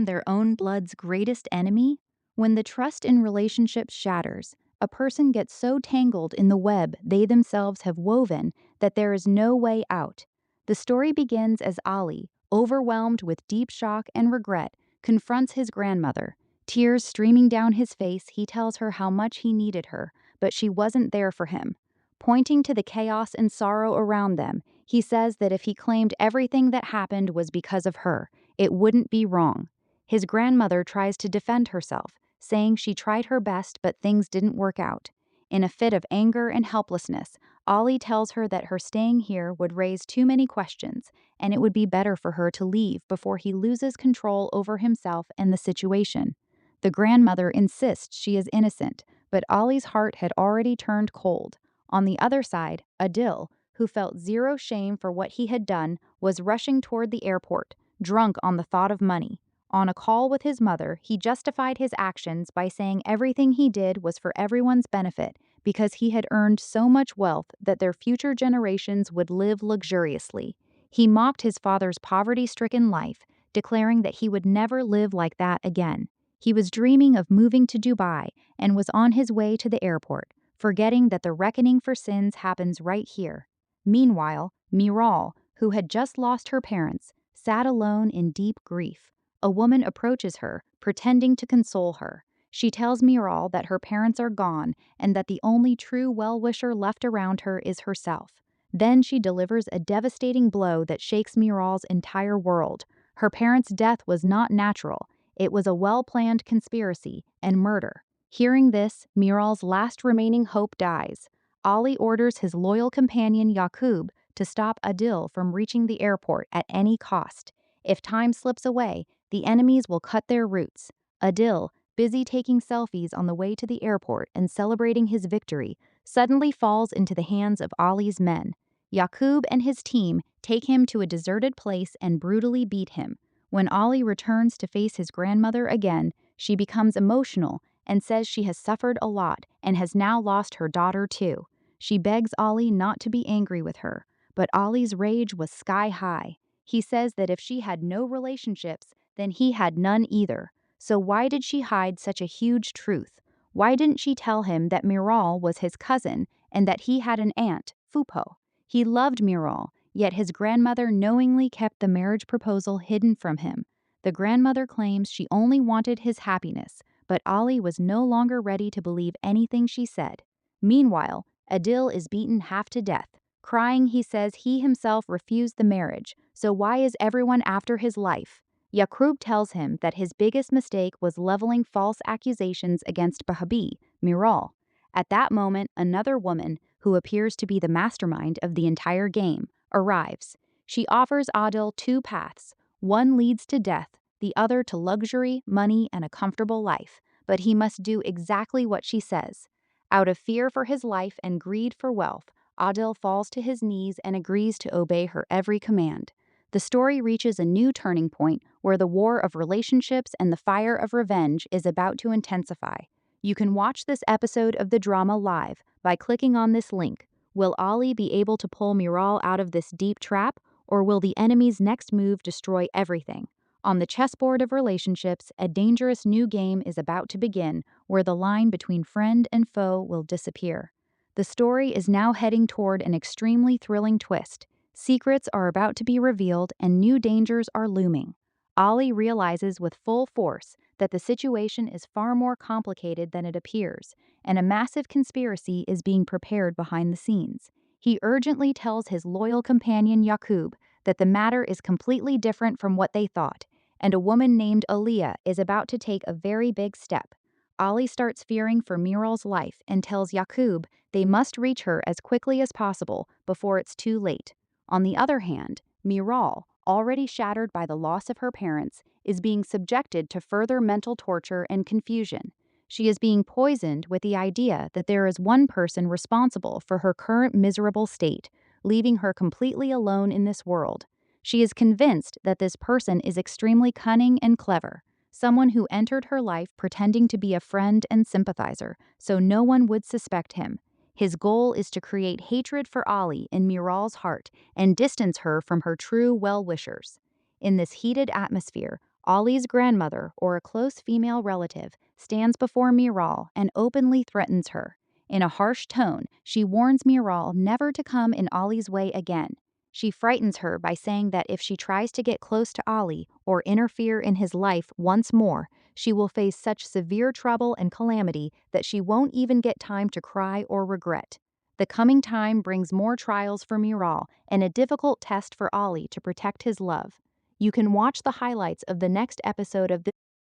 become their own blood's greatest enemy? When the trust in relationships shatters, a person gets so tangled in the web they themselves have woven that there is no way out. The story begins as Ali, overwhelmed with deep shock and regret, confronts his grandmother. Tears streaming down his face, he tells her how much he needed her, but she wasn't there for him. Pointing to the chaos and sorrow around them, he says that if he claimed everything that happened was because of her, it wouldn't be wrong. His grandmother tries to defend herself, saying she tried her best but things didn't work out. In a fit of anger and helplessness, Ali tells her that her staying here would raise too many questions, and it would be better for her to leave before he loses control over himself and the situation. The grandmother insists she is innocent, but Ali's heart had already turned cold. On the other side, Adil, who felt zero shame for what he had done, was rushing toward the airport, drunk on the thought of money. On a call with his mother, he justified his actions by saying everything he did was for everyone's benefit because he had earned so much wealth that their future generations would live luxuriously. He mocked his father's poverty-stricken life, declaring that he would never live like that again. He was dreaming of moving to Dubai and was on his way to the airport, forgetting that the reckoning for sins happens right here. Meanwhile, Miral, who had just lost her parents, sat alone in deep grief. A woman approaches her, pretending to console her. She tells Miral that her parents are gone and that the only true well-wisher left around her is herself. Then she delivers a devastating blow that shakes Miral's entire world. Her parents' death was not natural. It was a well-planned conspiracy and murder. Hearing this, Miral's last remaining hope dies. Ali orders his loyal companion Yaqub to stop Adil from reaching the airport at any cost. If time slips away, the enemies will cut their roots. Adil, busy taking selfies on the way to the airport and celebrating his victory, suddenly falls into the hands of Ali's men. Yaqub and his team take him to a deserted place and brutally beat him. When Ali returns to face his grandmother again, she becomes emotional and says she has suffered a lot and has now lost her daughter too. She begs Ali not to be angry with her, but Ali's rage was sky high. He says that if she had no relationships, then he had none either. So why did she hide such a huge truth? Why didn't she tell him that Miral was his cousin and that he had an aunt, Fupo? He loved Miral, yet his grandmother knowingly kept the marriage proposal hidden from him. The grandmother claims she only wanted his happiness, but Ali was no longer ready to believe anything she said. Meanwhile, Adil is beaten half to death. Crying, he says he himself refused the marriage, so why is everyone after his life? Yaqub tells him that his biggest mistake was leveling false accusations against Bahabi, Miral. At that moment, another woman, who appears to be the mastermind of the entire game, arrives. She offers Adil two paths. One leads to death, the other to luxury, money, and a comfortable life, but he must do exactly what she says. Out of fear for his life and greed for wealth, Adil falls to his knees and agrees to obey her every command. The story reaches a new turning point where the war of relationships and the fire of revenge is about to intensify. You can watch this episode of the drama live by clicking on this link. Will Ali be able to pull Miral out of this deep trap, or will the enemy's next move destroy everything? On the chessboard of relationships, a dangerous new game is about to begin where the line between friend and foe will disappear. The story is now heading toward an extremely thrilling twist. Secrets are about to be revealed and new dangers are looming. Ali realizes with full force that the situation is far more complicated than it appears, and a massive conspiracy is being prepared behind the scenes. He urgently tells his loyal companion Yaqub that the matter is completely different from what they thought, and a woman named Aliyah is about to take a very big step. Ali starts fearing for Miral's life and tells Yaqub they must reach her as quickly as possible before it's too late. On the other hand, Miral, already shattered by the loss of her parents, is being subjected to further mental torture and confusion. She is being poisoned with the idea that there is one person responsible for her current miserable state, leaving her completely alone in this world. She is convinced that this person is extremely cunning and clever, someone who entered her life pretending to be a friend and sympathizer, so no one would suspect him. His goal is to create hatred for Ali in Miral's heart and distance her from her true well-wishers. In this heated atmosphere, Ollie's grandmother, or a close female relative, stands before Miral and openly threatens her. In a harsh tone, she warns Miral never to come in Ollie's way again. She frightens her by saying that if she tries to get close to Ollie or interfere in his life once more, she will face such severe trouble and calamity that she won't even get time to cry or regret. The coming time brings more trials for Miral and a difficult test for Ollie to protect his love. You can watch the highlights of the next episode of this